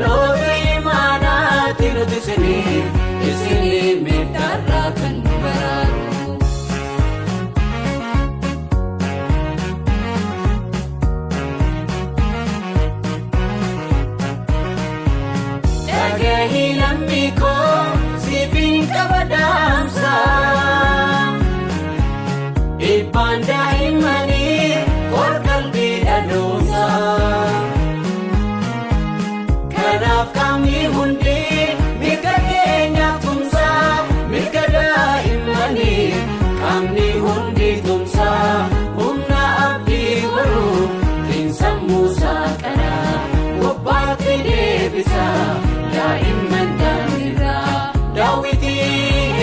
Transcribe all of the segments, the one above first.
dhaloota imaanaatti nuti isinii meeddaarraa kan nu baraaru. Dhagahi lammii koo siifin qaba dhaamsa. Dhibbaan daa'immanii qalbii dhaloota. Kanaaf qaamni hundi mirga keenyaaf tumsa. Mirga daa'immanii qaamni hundi tumsa. Humna abdii baruu sammuu saaqana. Wabbaatti deebisa daa'imman daandirraa. Daawwitii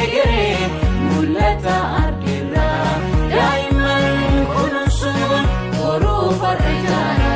egeree mul'ata ardirraa. Daa'imman kunuunsuun boruu farra ijaara.